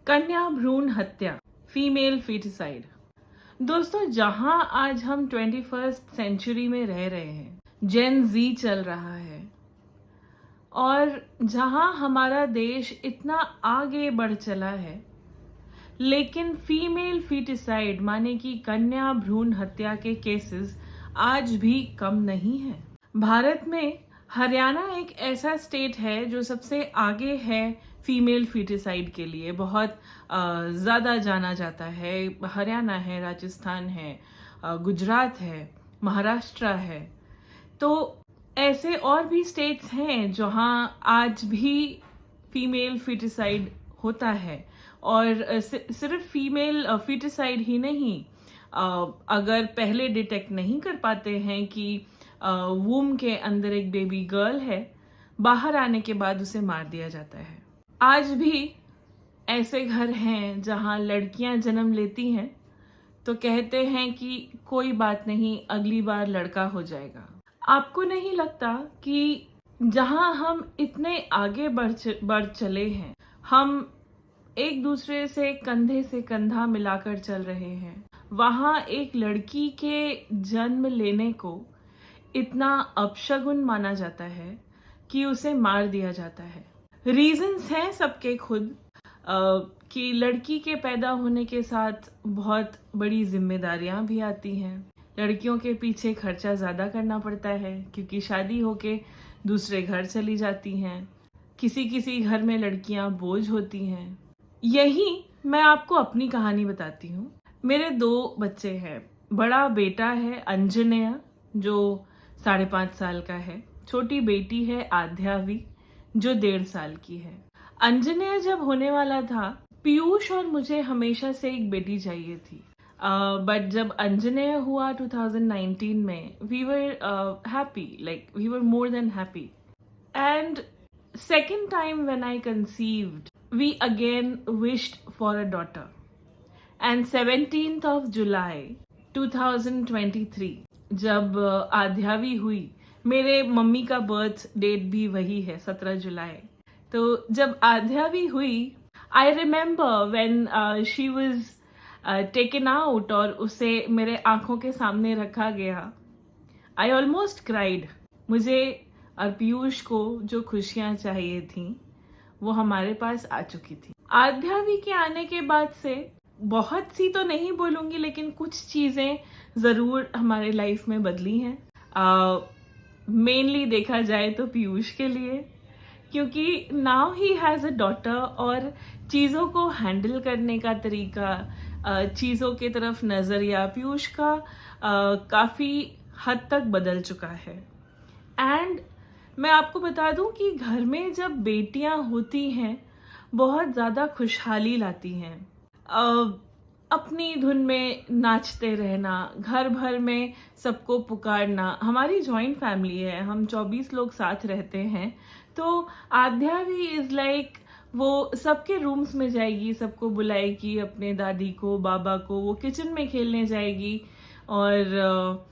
कन्या भ्रूण हत्या, फीमेल फीटिसाइड। दोस्तों, जहां आज हम 21st सेंचुरी में रह रहे हैं, जेन जी चल रहा है और जहां हमारा देश इतना आगे बढ़ चला है, लेकिन फीमेल फीटिसाइड माने कि कन्या भ्रूण हत्या के केसेस आज भी कम नहीं है। भारत में हरियाणा एक ऐसा स्टेट है जो सबसे आगे है फीमेल फीटिसाइड के लिए, बहुत ज़्यादा जाना जाता है। हरियाणा है, राजस्थान है, गुजरात है, महाराष्ट्र है। तो ऐसे और भी स्टेट्स हैं जहाँ आज भी फीमेल फीटिसाइड होता है। और सिर्फ फीमेल फीटिसाइड ही नहीं, अगर पहले डिटेक्ट नहीं कर पाते हैं कि वूम के अंदर एक बेबी गर्ल है, बाहर आने के बाद उसे मार दिया जाता है। आज भी ऐसे घर हैं जहां लड़कियां जन्म लेती हैं तो कहते हैं कि कोई बात नहीं, अगली बार लड़का हो जाएगा। आपको नहीं लगता कि जहां हम इतने आगे बढ़ चले हैं, हम एक दूसरे से कंधा मिलाकर चल रहे हैं, वहां एक लड़की के जन्म लेने को इतना अपशगुन माना जाता है कि उसे मार दिया जाता है। रीजंस हैं सबके खुद, कि लड़की के पैदा होने के साथ बहुत बड़ी जिम्मेदारियां भी आती हैं। लड़कियों के पीछे खर्चा ज़्यादा करना पड़ता है क्योंकि शादी होके दूसरे घर चली जाती हैं। किसी किसी घर में लड़कियां बोझ होती हैं। यही मैं आपको अपनी कहानी बताती हूँ। मेरे 2 बच्चे हैं। बड़ा बेटा है अंजनेय, जो 5.5 साल का है। छोटी बेटी है आध्यावी, जो 1.5 साल की है। अंजनेय जब होने वाला था, पीयूष और मुझे हमेशा से एक बेटी चाहिए थी। बट जब अंजनेय हुआ 2019 में, we were happy, like we were more than happy. And second time when I conceived, we again wished for a daughter. And 17th of July 2023, जब आध्यावी हुई, मेरे मम्मी का बर्थ डेट भी वही है, 17 जुलाई। तो जब आध्यावी हुई, I remember when she was taken out और उसे मेरे आंखों के सामने रखा गया, आई ऑलमोस्ट क्राइड। मुझे और पीयूष को जो खुशियां चाहिए थी वो हमारे पास आ चुकी थी। आध्यावी के आने के बाद से बहुत सी तो नहीं बोलूंगी, लेकिन कुछ चीजें जरूर हमारे लाइफ में बदली हैं। मेनली देखा जाए तो पीयूष के लिए, क्योंकि now he has a daughter और चीजों को हैंडल करने का तरीका, चीजों की तरफ नजरिया पीयूष का काफी हद तक बदल चुका है। एंड मैं आपको बता दूं कि घर में जब बेटियां होती हैं, बहुत ज़्यादा खुशहाली लाती हैं। अपनी धुन में नाचते रहना, घर भर में सबको पुकारना। हमारी जॉइंट फैमिली है, हम 24 लोग साथ रहते हैं। तो आध्यावी इज लाइक, वो सबके रूम्स में जाएगी, सबको बुलाएगी, अपने दादी को, बाबा को, वो किचन में खेलने जाएगी। और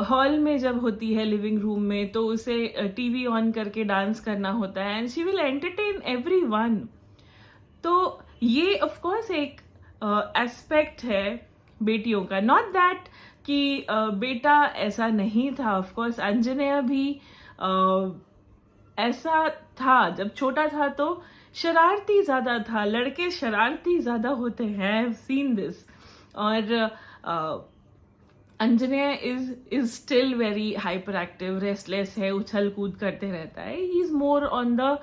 हॉल में जब होती है, लिविंग रूम में, तो उसे टीवी ऑन करके डांस करना होता है and she will entertain everyone. तो ये ऑफ कोर्स एक एस्पेक्ट है बेटियों का। नॉट दैट कि बेटा ऐसा नहीं था, ऑफ कोर्स अंजनेय भी ऐसा था। जब छोटा था तो शरारती ज्यादा था, लड़के शरारती ज्यादा होते हैं, सीन दिस। और Anjaneya is still very hyper active, restless है, उछल कूद करते रहता है। He is more on the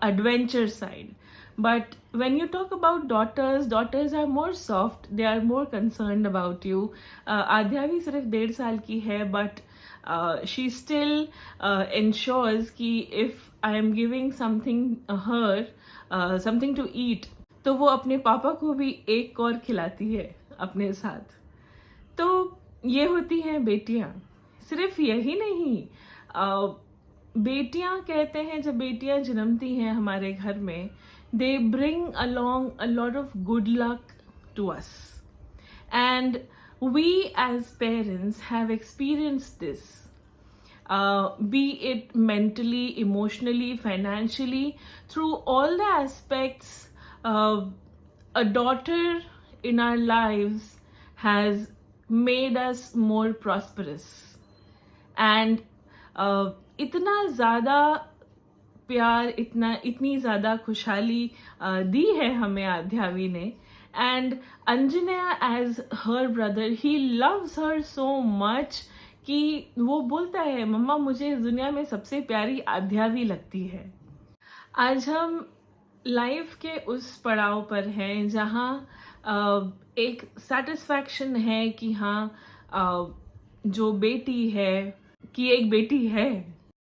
adventure side. But when you talk about daughters are more soft, they are more concerned about you. आध्यावी सिर्फ 1.5 साल की है, बट she still ensures कि if I am giving something her, something to eat, तो वो अपने पापा को भी एक और खिलाती है अपने साथ। तो ये होती हैं बेटियां। सिर्फ यही नहीं, बेटियां कहते हैं, जब बेटियां जन्मती हैं हमारे घर में, they bring along a lot of good luck to us. And we as parents have experienced this, be it mentally, emotionally, financially, through all the aspects. a daughter in our lives has made us more prosperous. And इतना ज़्यादा प्यार, इतनी ज़्यादा खुशहाली दी है हमें आध्यावी ने. And Anjaneya as her brother, he loves her so much कि वो बोलता है मम्मा मुझे इस दुनिया में सबसे प्यारी आध्यावी लगती है. आज हम लाइफ के उस पड़ाव पर हैं जहाँ एक सेटिस्फैक्शन है कि हाँ, जो बेटी है, कि एक बेटी है,